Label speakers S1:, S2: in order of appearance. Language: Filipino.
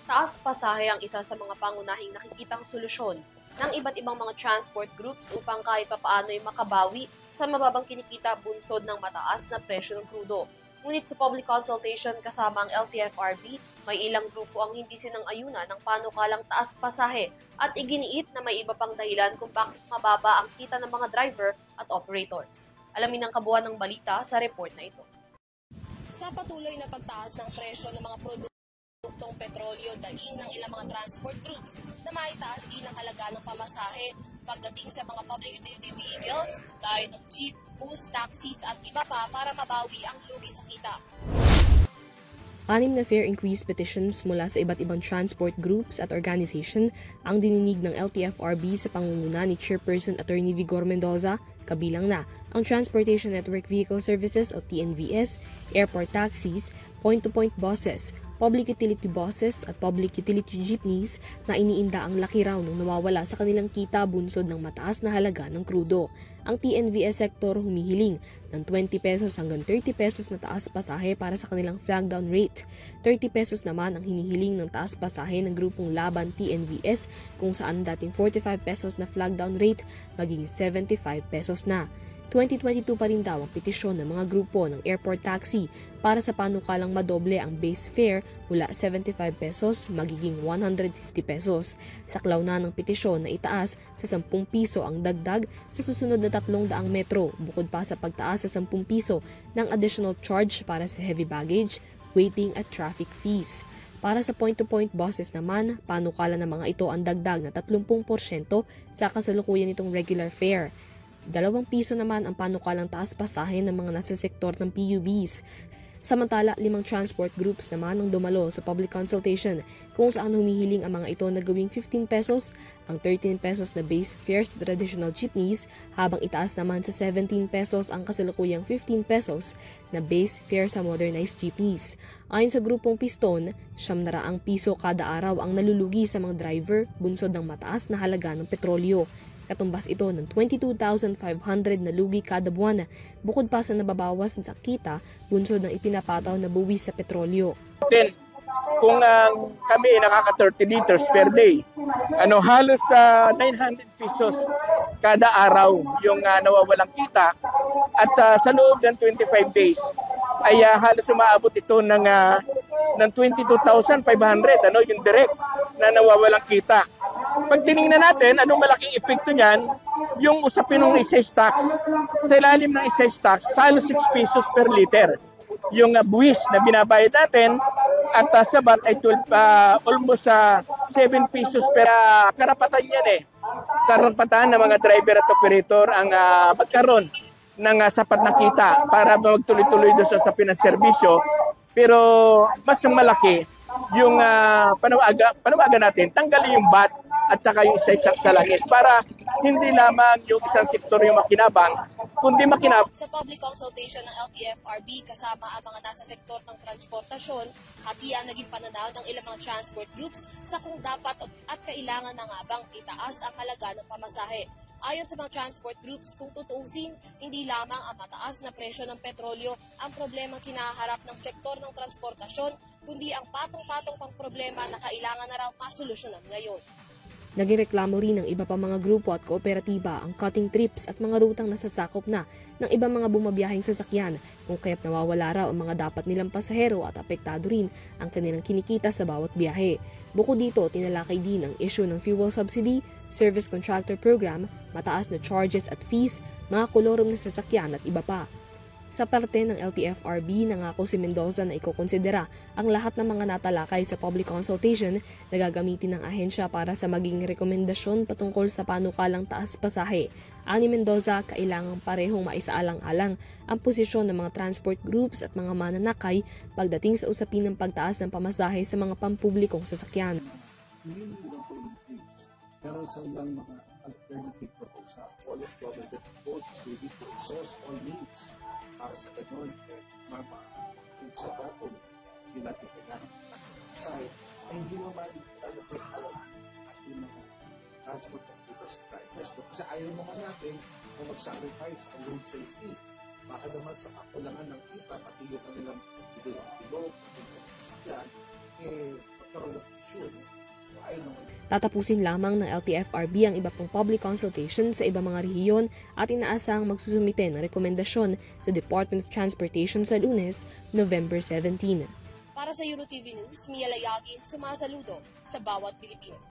S1: Taas pasahe ang isa sa mga pangunahing nakikitang solusyon ng iba't ibang mga transport groups upang kahit papaano'y makabawi sa mababang kinikita bunsod ng mataas na presyo ng krudo. Ngunit sa public consultation kasama ang LTFRB, may ilang grupo ang hindi sinang-ayuna ng panukalang taas pasahe at iginiit na may iba pang dahilan kung bakit mababa ang kita ng mga driver at operators. Alamin ang kabuuan ng balita sa report na ito. Sa patuloy na pagtaas ng presyo ng mga produktong petrolyo, daing ng ilang mga transport groups na maitaas din ang halaga ng pamasahe pagdating sa mga public utility vehicles, gaya ng jeep, bus, taxis at iba pa para mabawi ang lugi sa kita. 6 na fare increase petitions mula sa iba't ibang transport groups at organization ang dininig ng LTFRB sa pangunguna ni Chairperson Attorney Vigor Mendoza, kabilang na ang Transportation Network Vehicle Services o TNVS, airport taxis, point-to-point buses, public utility buses at public utility jeepneys na iniinda ang laki raw ng nawawala sa kanilang kita bunsod ng mataas na halaga ng krudo. Ang TNVS sector humihiling ng 20 pesos hanggang 30 pesos na taas pasahe para sa kanilang flag down rate. 30 pesos naman ang hinihiling ng taas pasahe ng grupong Laban TNVS kung saan dating 45 pesos na flag down rate maging 75 pesos na. 2022 pa rin daw ang petisyon ng mga grupo ng airport taxi para sa panukalang madoble ang base fare mula 75 pesos magiging 150 pesos. Saklaw na ng petisyon na itaas sa 10 piso ang dagdag sa susunod na 300 metro bukod pa sa pagtaas sa 10 piso ng additional charge para sa heavy baggage, waiting at traffic fees. Para sa point-to-point buses naman, panukala ng mga ito ang dagdag na 30% sa kasalukuyan nitong regular fare. 2 piso naman ang panukalang taas pasahe ng mga nasa sektor ng PUBs. Samantala, 5 transport groups naman ang dumalo sa public consultation kung saan humihiling ang mga ito na gawing 15 pesos ang 13 pesos na base fare sa traditional jeepneys habang itaas naman sa 17 pesos ang kasalukuyang 15 pesos na base fare sa modernized jeepneys. Ayon sa grupong Piston, 700 piso kada araw ang nalulugi sa mga driver bunsod ng mataas na halaga ng petrolyo. Katumbas ito ng 22,500 na lugi kada buwan, bukod pa sa nababawas na kita bunsod ng ipinapataw na buwis sa petrolyo.
S2: Kung kami ay nakaka 30 liters per day, halos 900 pesos kada araw yung nawawalang kita at sa loob ng 25 days ay halos umaabot ito ng 22,500 yung direct na nawawalang kita. Pag tinignan natin, anong malaking epekto niyan, yung usapin ng excise tax. Sa ilalim ng excise tax, halos 6 pesos per liter. Yung buwis na binabayad natin at sabat ay almost 7 pesos per karapatan yan Karapatan ng mga driver at operator ang magkaroon ng sapat na kita para magtuloy-tuloy doon sa pinanserbisyo. Pero mas malaki yung panawagan natin, tanggalin yung VAT at saka yung excise sa langis para hindi lamang yung isang sektor yung makinabang, kundi makinabang.
S1: Sa public consultation ng LTFRB kasama ang mga nasa sektor ng transportasyon, hati ang naging pananaw ng ilang mga transport groups sa kung dapat at kailangan na nga bang itaas ang halaga ng pamasahe. Ayon sa mga transport groups, kung tutuusin, hindi lamang ang mataas na presyo ng petrolyo ang problemang kinaharap ng sektor ng transportasyon, kundi ang patong-patong pang problema na kailangan na raw masolusyonan ngayon.
S3: Naging reklamo rin ng iba pa mga grupo at kooperatiba ang cutting trips at mga rutang nasasakop na ng ibang mga bumabiyaheng sasakyan kung kaya't nawawala raw ang mga dapat nilang pasahero at apektado rin ang kanilang kinikita sa bawat biyahe. Bukod dito, tinalakay din ang issue ng fuel subsidy, service contractor program, mataas na charges at fees, mga kolorong na sasakyan at iba pa. Sa parte ng LTFRB, nangako si Mendoza na ikokonsidera ang lahat ng mga natalakay sa public consultation na gagamitin ng ahensya para sa maging rekomendasyon patungkol sa panukalang taas pasahe. Ani Mendoza, kailangang parehong maisaalang-alang ang posisyon ng mga transport groups at mga mananakay pagdating sa usapin ng pagtaas ng pamasahe sa mga pampublikong sasakyan.
S4: Pero sa ilang mga alternative proposal, all of government votes will be to exhaust all needs para sa ganun, sa batong, hindi natin kailangan ay hindi naman talagang alam ating mga transport computers at drivers. Kasi ayaw naman natin na mag-sacrifice ang road safety. Baka naman sa kakulangan ng kita, pati yung kanilang bilog, yan, magkaroon ng issue
S3: Tatapusin lamang ng LTFRB ang iba pang public consultation sa iba mga rehiyon at inaasahang magsusumite ng rekomendasyon sa Department of Transportation sa Lunes, November 17.
S1: Para sa EuroTV News, Mia Layagin, sumasaludo sa bawat Pilipino.